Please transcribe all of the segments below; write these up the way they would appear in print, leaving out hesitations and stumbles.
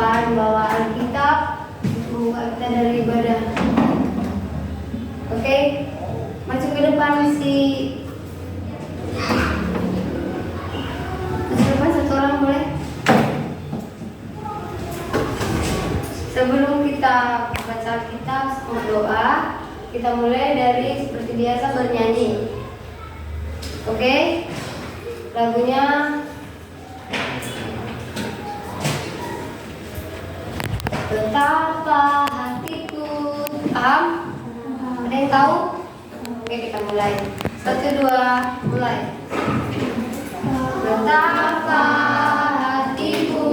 depan bawa Alkitab, buka kita dari ibadah. Oke, maju ke depan si. Maju depan satu orang boleh. Sebelum kita baca Alkitab, berdoa, kita mulai dari seperti biasa bernyanyi. Oke, lagunya Betapa Hatiku. Paham? Ada yang tahu? Oke, kita mulai. 1, 2, mulai. Betapa hatiku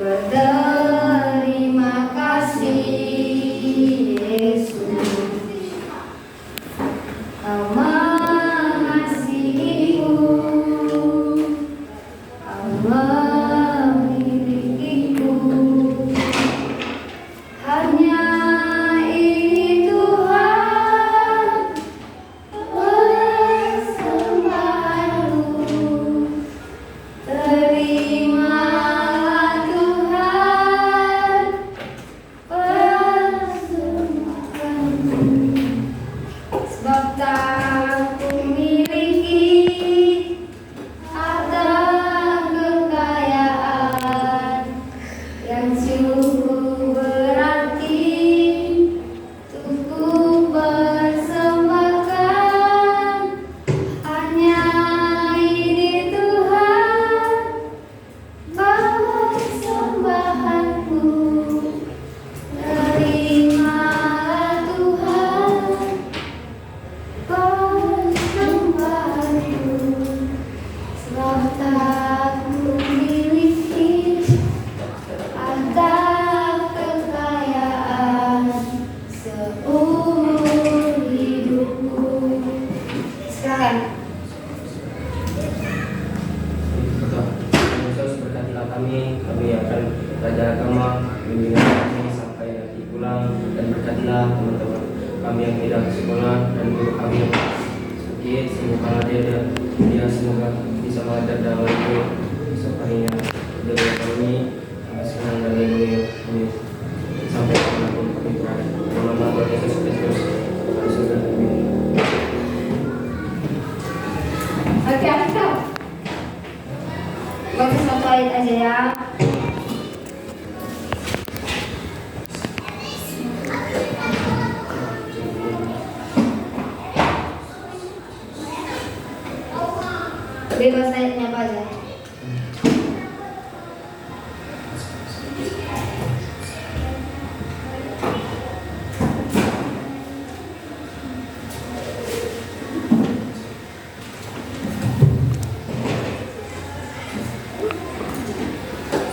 berterima kasih, Yesus, Kau mengasihiku, Kau memilikiku. Hanya ini Tuhan persembahanku. Terimalah Tuhan persembahanku. Sebab tak kumiliki harta kekayaan yang sungguh berarti untuk ku persembahkan. Hanya ini Tuhan persembahanku. Terimalah Tuhan persembahanku. Sebab tak kumiliki harta kekayaan seumur hidupku. Silakan. Yesus, berkatilah kami akan Raja Agama, bimbinglah kami sampai nanti pulang, dan berkatilah teman-teman kami yang tidak ke sekolah dan guru kami yang sakit, sembuhkanlah dia semoga bisa mengajar dalam itu esok harinya. Doa kami senang dan lindungi kami sampai kemanapun kami berada. Dalam nama Tuhan Yesus Kristus, kami sudah amin. Oke, Alkitab. Baca satu ayat aja ya. Bebas ayatnya apa aja.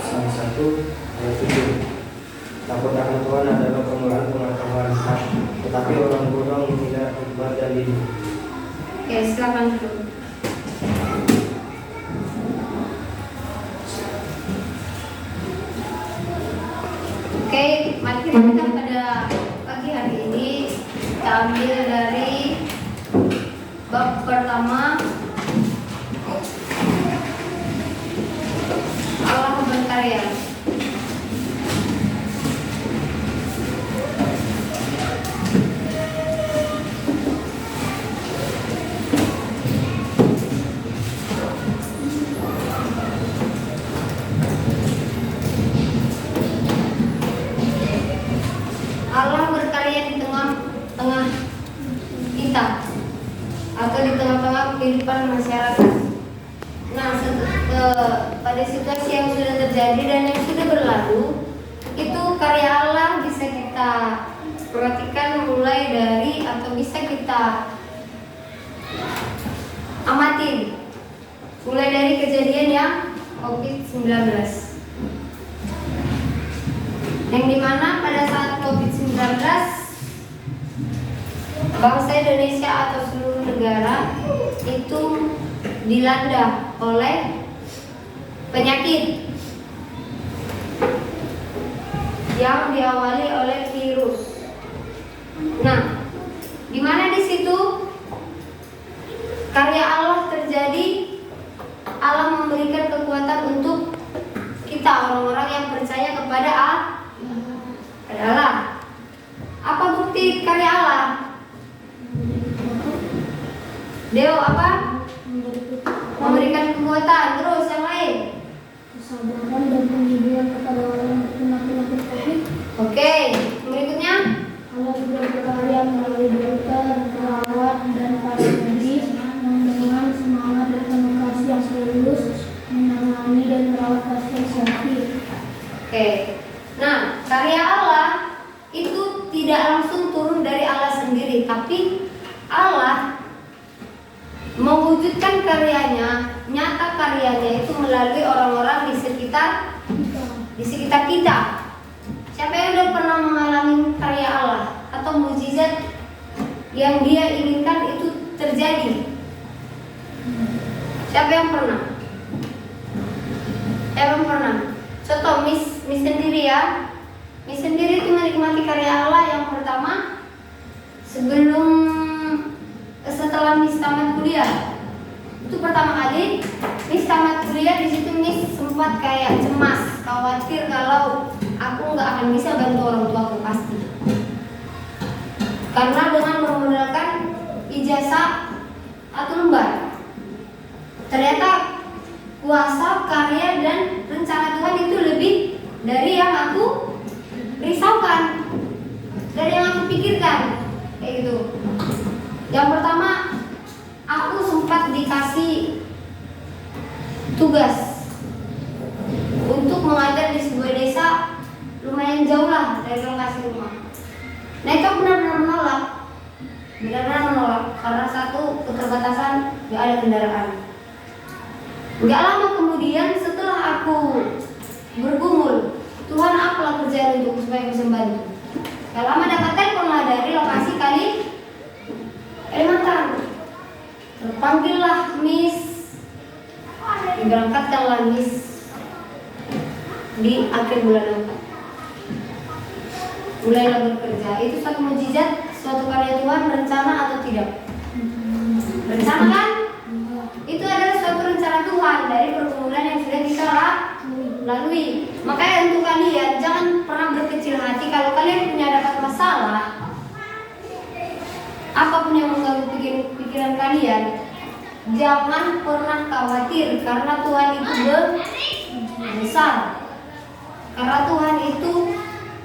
Salah satu ayat 7. Takut akan Tuhan adalah permulaan pengetahuan, tetapi orang bodoh tidak hikmat dan hidup. Oke, silakan dulu. Oke, mari kita pada pagi hari ini kita ambil dari bab pertama, Allah berkarya. Allah berkarya di tengah-tengah kita atau di tengah-tengah kehidupan masyarakat. Nah, pada situasi yang sudah terjadi dan yang sudah berlalu, itu karya Allah bisa kita perhatikan mulai dari atau bisa kita amatin mulai dari kejadian yang COVID-19. Yang dimana pada saat COVID-19 bangsa Indonesia atau seluruh negara itu dilanda oleh penyakit yang diawali oleh virus. Nah, di mana di situ karya Allah terjadi, Allah memberikan kekuatan untuk kita orang-orang yang percaya kepada Allah. Apa bukti karya Allah? Deo apa? Memberikan kekuatan. Terus yang lain? Kesabaran dan penghiburan kepada orang yang terkena penyakit COVID. Oke, berikutnya. Allah juga berkarya melalui dokter, perawat, dan para medis yang dengan semangat dan penuh kasih yang tulus menangani dan merawat pasien sakit. Oke. Nah, karya Allah itu tidak langsung turun dari Allah sendiri, tapi Allah mewujudkan karyanya, nyata karyanya itu melalui orang-orang di sekitar kita. Siapa yang sudah pernah mengalami karya Allah atau mukjizat yang Dia inginkan itu terjadi? Siapa yang pernah? Contoh Miss sendiri ya. Miss sendiri itu menikmati karya Allah yang pertama setelah Miss tamat kuliah. Itu pertama kali Miss tamat kuliah, di situ Miss sempat kayak cemas, khawatir kalau aku nggak akan bisa bantu orang tuaku pasti. Karena dengan menggunakan ijazah atau lembar, ternyata kuasa, karya, dan rencana Tuhan itu lebih dari yang aku risaukan, dari yang aku pikirkan, kayak gitu. Yang pertama, aku sempat dikasih tugas untuk mengajar di sebuah desa lumayan jauh lah dari lokasi rumah. Nah itu aku benar-benar menolak karena satu, keterbatasan, gak ada kendaraan. Gak lama kemudian setelah aku bergumul, Tuhan apalah kerjaan untuk supaya bisa membantu. Gak lama dapat telepon lah dari lokasi Kalimantan. Terpanggillah Miss, diberangkatkanlah Miss di akhir bulan 4. Mulailah bekerja. Itu suatu mukjizat, suatu karya Tuhan, rencana atau tidak? Rencana kan? Itu adalah suatu rencana Tuhan dari pergumulan yang sudah kita lalui. Makanya untuk kalian jangan pernah berkecil hati kalau kalian punya dapat masalah, apapun yang mengganggu pikiran kalian, jangan pernah khawatir karena Tuhan itu besar. Karena Tuhan itu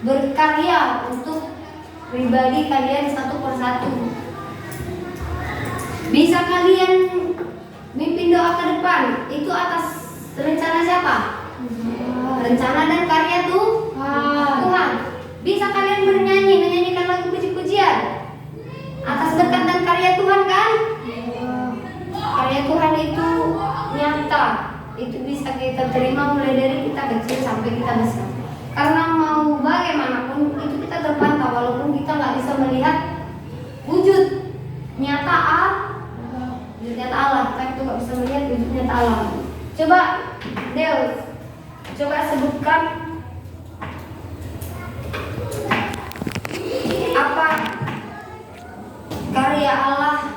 berkarya untuk pribadi kalian satu persatu. Bisa kalian mimpin doa ke depan, itu atas rencana siapa? Rencana dan karya Tuhan. Bisa kalian menyanyikan lagu puji-pujian atas berkat dan karya Tuhan kan? Karya Tuhan itu nyata, itu bisa kita terima mulai dari kita kecil sampai kita besar. Karena mau bagaimanapun itu kita terpantau, walaupun kita nggak bisa melihat wujud nyata Allah, kita itu nggak bisa melihat wujud nyata Allah. Coba Deus, coba sebutkan apa karya Allah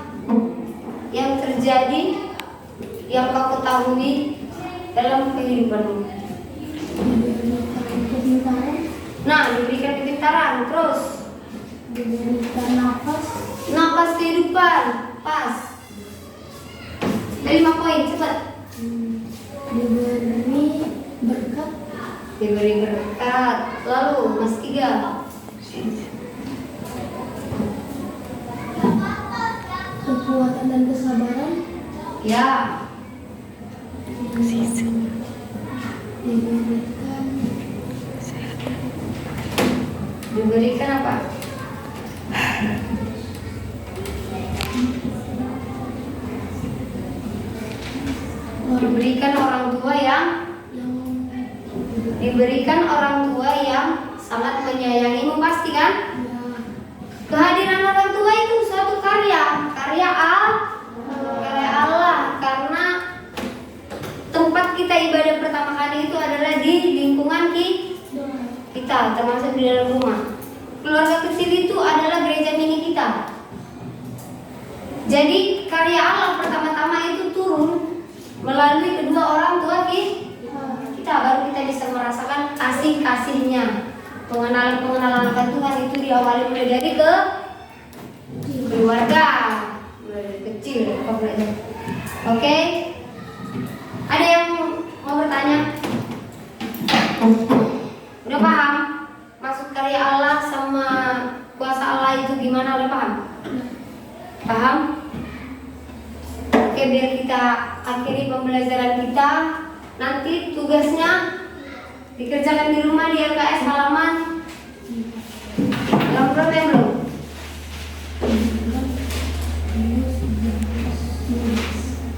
yang terjadi, yang kau ketahui dalam kehidupanmu. Nah, diberikan kepintaran, terus Diberikan nafas kehidupan, pas. 5 poin, cepat. Diberi berkat. Lalu Mas 3. Kekuatan dan kesabaran. Ya. Diberikan apa? Diberikan orang tua yang sangat menyayangimu, pasti kan? Kehadiran orang tua itu suatu karya Allah, karena tempat kita ibadah pertama kali itu adalah di lingkungan kita, termasuk di dalam rumah. Keluarga kecil itu adalah gereja mini kita. Jadi karya Allah pertama-tama itu turun melalui kedua orang tua kita, baru kita bisa kasih-kasihnya. Pengenalan akan Tuhan itu diawali mulai dari keluarga, mulai dari kecil Kau belajar. Oke? Ada yang mau bertanya? Udah paham? Maksud karya Allah sama kuasa Allah itu gimana? Udah paham? Paham? Oke, biar kita akhiri pembelajaran kita. Nanti tugasnya dikerjakan di rumah di LKS halaman berapa yang belum?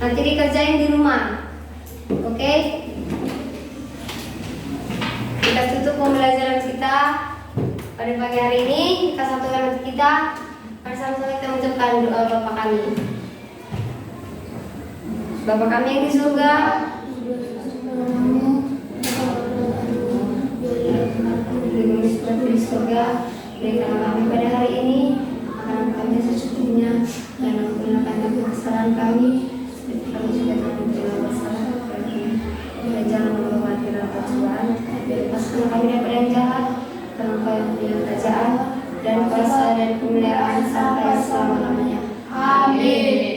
Nanti dikerjain di rumah. Oke? Kita tutup pembelajaran kita pada pagi hari ini. Kita satukan hati kita. Bersama-sama kita mengucapkan doa Bapa kami. Bapa kami yang di surga, seperti di surga, berikanlah kami pada hari ini makanan kami secukupnya, dan ampunilah kami kesalahan kami, seperti kami juga telah menerima bersalah kepada kami. Dan jangan membawa kami dalam pencobaan, lepaskanlah kami daripada yang jahat, karena Engkau yang punya kerajaan dan kuasa dan kemuliaan sampai selama-lamanya. Amin.